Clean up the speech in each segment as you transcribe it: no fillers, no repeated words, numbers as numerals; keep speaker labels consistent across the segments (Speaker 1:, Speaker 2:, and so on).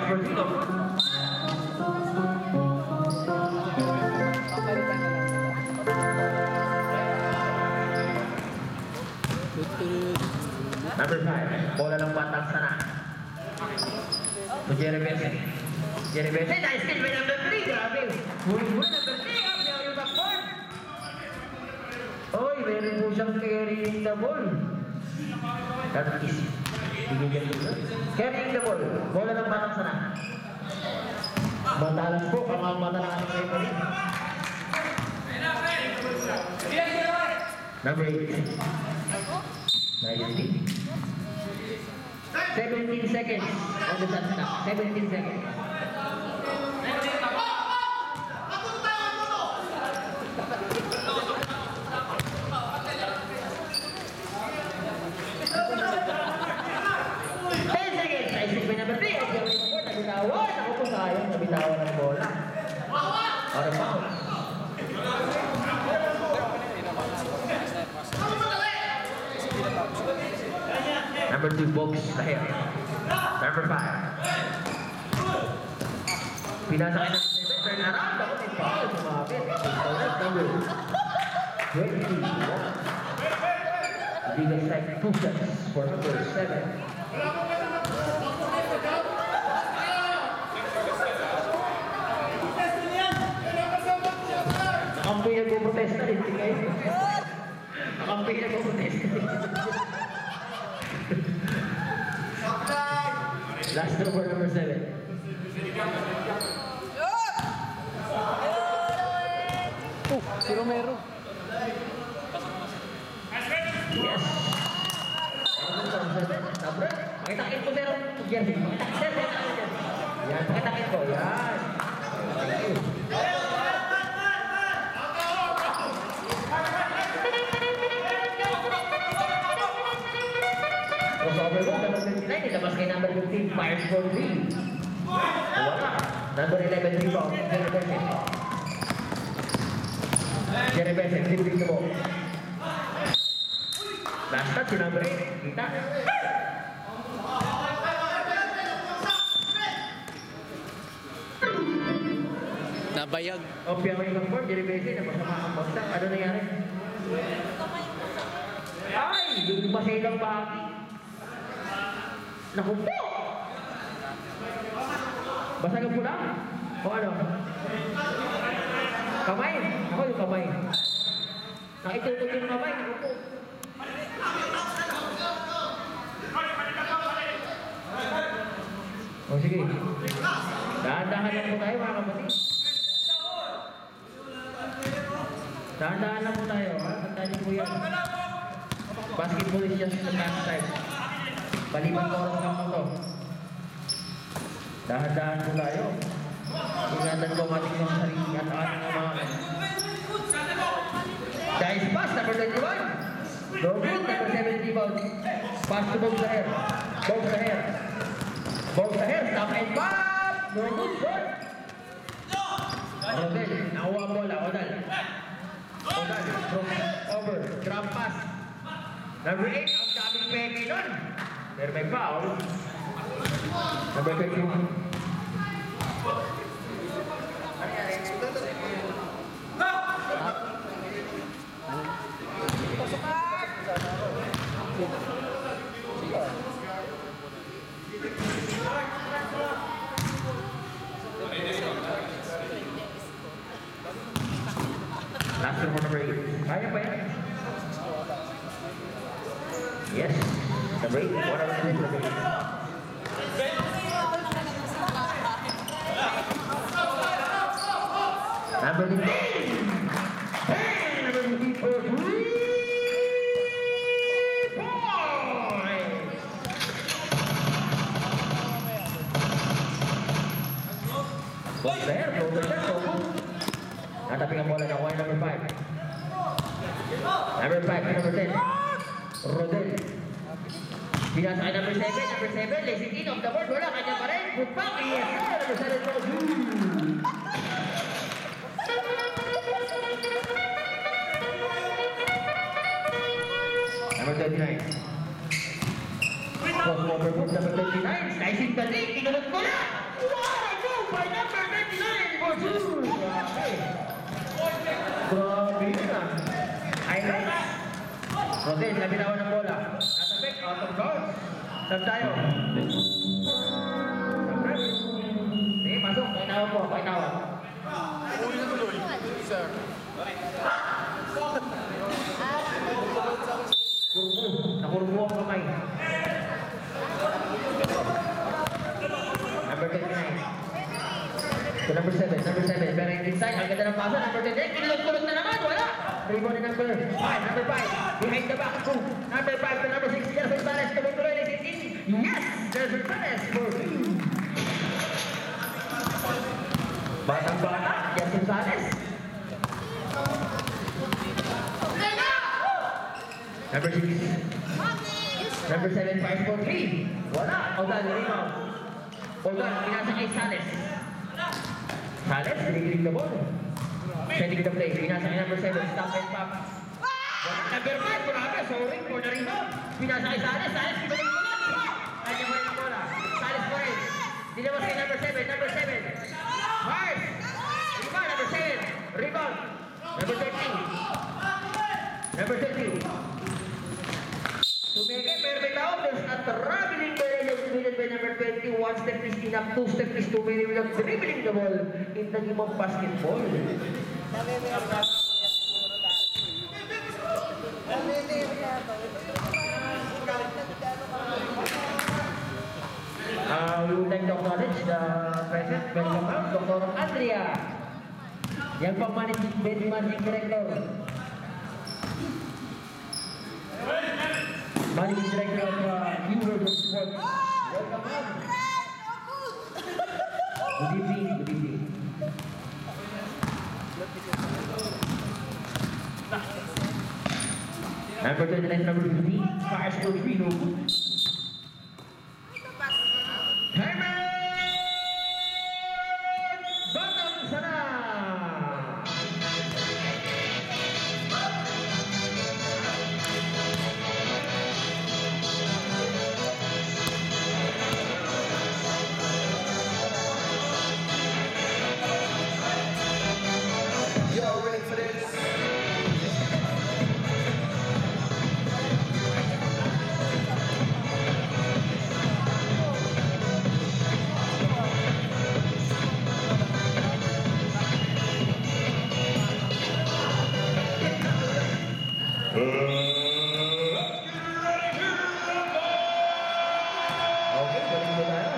Speaker 1: Number 2. Number 5. Bola ng batang sana. To Jerry Bessie. Jerry Bessie, nice kill by number 3. Grabe. Number 3. Up now yung backboard. Oy, meron po siyang carrying the ball. That is bigyan dito. Carrying the ball. Bola ng batang sana. Matalas po, kamamata ng ating referee. Number 8. Nice. 17 seconds on the shot clock. 17 seconds. Nabitawan. Ako po sayang. Nabitawan ng bola. Out of bounds. Number 2, Bogs Tahir. Number 5. Pinasakay ng 7. Turn around. Ako may foul. Sumabit. Number 21. Biggest like 2 shots for number 7. Akampi na puprotesta din kayo. Akampi na puprotesta din. Last number 7.
Speaker 2: Si Romero.
Speaker 1: Yes. Sabre. Pakitakin ko meron. Jersey. Pakitakin ko. Yan, pakitakin ko. Yan. Crossover mo, number 29, ilabas kay number 15, fires for 3. Wala. Number 11, rebound, Jerry Bessie. Jerry Bessie, dribbling the ball. Last touch, si number 8, kita.
Speaker 2: Nabayag.
Speaker 1: Opya mo yung board, Jerry Bessie, napasama ang basta. Ano nangyari? Ay! Yung pa sa ilang baki. Naku po! Basag ang pula? O ano? Kamay? Ako yung kamay. Nakitutok yung kamay. Naku po. O sige. Dahan-dahan lang po tayo mga kapatid. Dahan-dahan lang po tayo. Tandaan niyo po yan. Basketball is just a pastime. Paliban ko oras lang po to. Dahan-dahan po tayo. Ingatan ko ang ating mga sarili at ating mga guys, pass, number 21. No good, number 70 rebound. Pass to Bogs Tahir. Bogs Tahir. Bogs Tahir, stop and pass. No good, short. Rodel, nakuha ang bola. Odal. Odal, over, drop pass. Number 8, ang daming peke nun. Pero may foul. Number 21. Last one for number 8. Kaya pa yan? Yes. Number 8. What are we doing? Number 15. Number 15 for 3 points. Box there. Over there. Nataping ang bola ng wire number 5. Number 5, number 10. Rodel. Pinasakay number 7, number 7. Lacing in off the board. Wala, kanya pa rin. Put back. Yes, number 7, Rodel. Number 39. Crossover put number 39. Slicing the league. Tinulog ko na. What a move by number 39 for two! Grabe! Grabe yun ah. Highlights. Rodel, nabinawan ng bola. Nasa back, out of bounds. Saan tayo? Siyempre. Sige, pasok. Painawag po, painawag.
Speaker 2: Sir.
Speaker 1: Nakurbo ang kamay. Number 29. So number 7. Pero inside, ang ganda ng pasa. Number 10. Kinulog-kulog na naman. Wala. Rebound ni number 5. Number 5. Behind the back. Number 5 to number 6. Jerson Sanes. Tuloy-tuloy na 16. Yes! Jerson Sanes for you. Batang-bata. Jerson Sanes. Number 6. Number 7, 5, 4, 3. Wala. Odan, rebound. Odan, pinasa kay Sanes. Sanes, dinigilig the ball. Sending the play. Pinasa kay number 7. Stop and pop. Wala. Number 5, grabe. Sorry for the rebound. Pinasa kay Sanes. Sanes, kinulit ko lang. Kanya mo rin ang bola. Sanes mo rin. Dinabas kay number 7. Number 7. Mars. Rebound, number 7. Rebound. Number 13. Number 13. Tumeke, pero may tao, there's a traveling by number 20. One step is enough, two step is too many without dribbling the ball in the game of basketball. We would like to acknowledge the present welcome ma'am, Dr. Andrea. Yang pang-managing director. Managing Director of University of Sports. Welcome, ma'am. Good evening, good evening. Number 29, number 15, fires for Reno. Herman Batang Sana. Okay, balik mo tayo.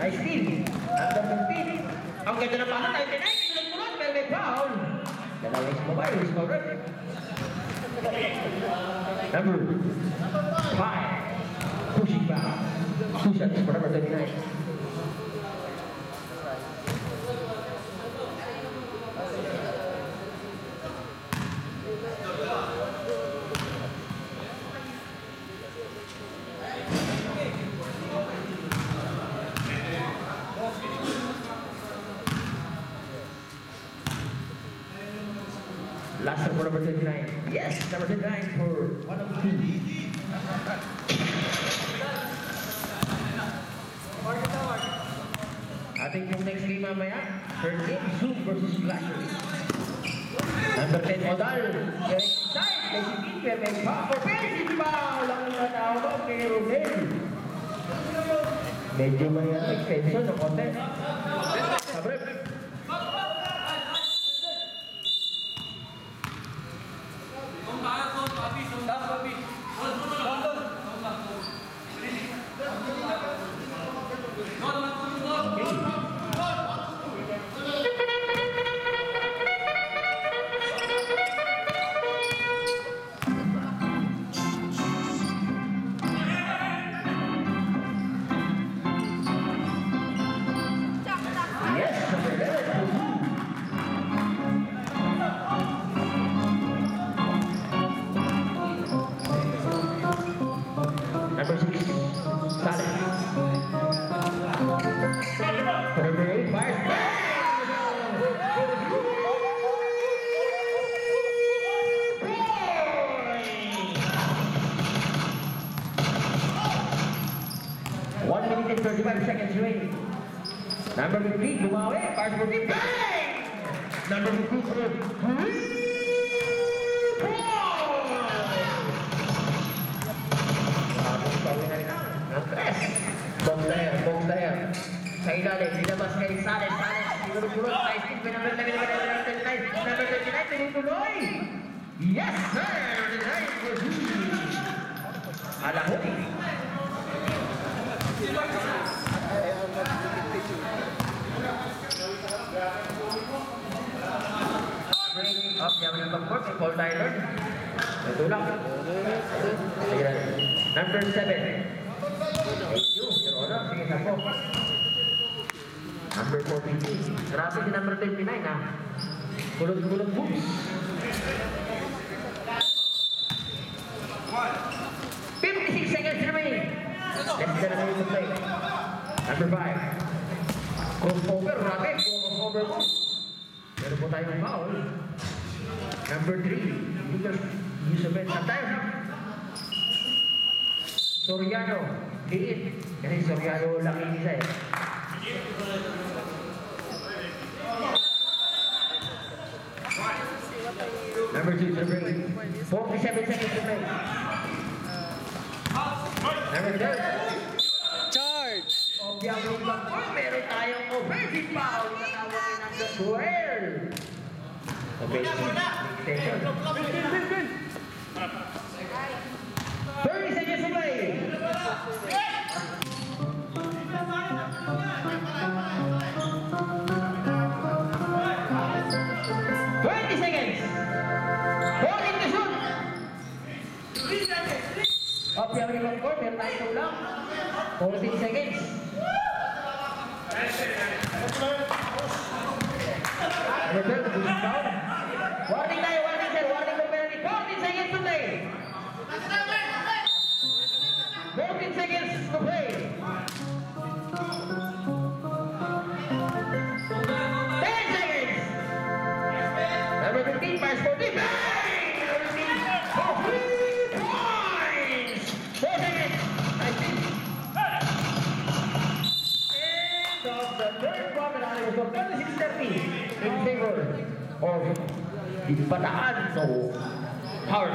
Speaker 1: Nice steal. Number 15. Ang ganda ng pasa, 99. Kinulog-kulog, pero may foul. Dalawang sumabay, scorer. Number 5. Pushing back. Two shots for number 39. Last for number 39. Yes, number 39 for one of the two. Ating yung next game mamaya, third game, Zoom versus Flashers. Number 10, Odal. Direct side, basic in, pero may pop for basic foul. Ang natawag kay Rodel. Medyo may extension ng konti. Sabre. minutes, 35 seconds remaining. Number 15, bumawi. Pass for 15. Bang! Number 15, for 3 points. Bawi na rin ang tres. Box daher. Sa ilalim, nilabas kay Sales. Tinulog-tulog, nice kick. Number 11, number 29, tinutuloy. Yes, sir! Nice for Alahuli. Bring up yung pag-court si Paul Tyler. Ito lang. Sige na. Number 7. Thank you. Your honor. Sige na po. Number 42. Grabe si number 29 ha. Kulot-kulot boots. 56 seconds remaining. Let's get another to play. Number 5. Crossover, rapid. Crossover po. Meron po tayong foul. Number 3. Lucas Yusufet. At tayo ha. Soriano. Liit. Kasi Soriano laki isa eh. Number 2 to bring. 47 seconds to play. Number 3.
Speaker 2: Charge!
Speaker 1: Obviously, meron tayong offensive foul na tawagin ng the 12. Sa basic station. 30 seconds to play. Up yung limang court, meron tayong tulang. 14 seconds. Rebel, push down. Warning tayo, sir. Warning ko penalty. 14 seconds to play. 14 seconds to play. 10 seconds. Number 15, pass 14. Bang! So 26-30 in favor of the Bataan. So, Howard.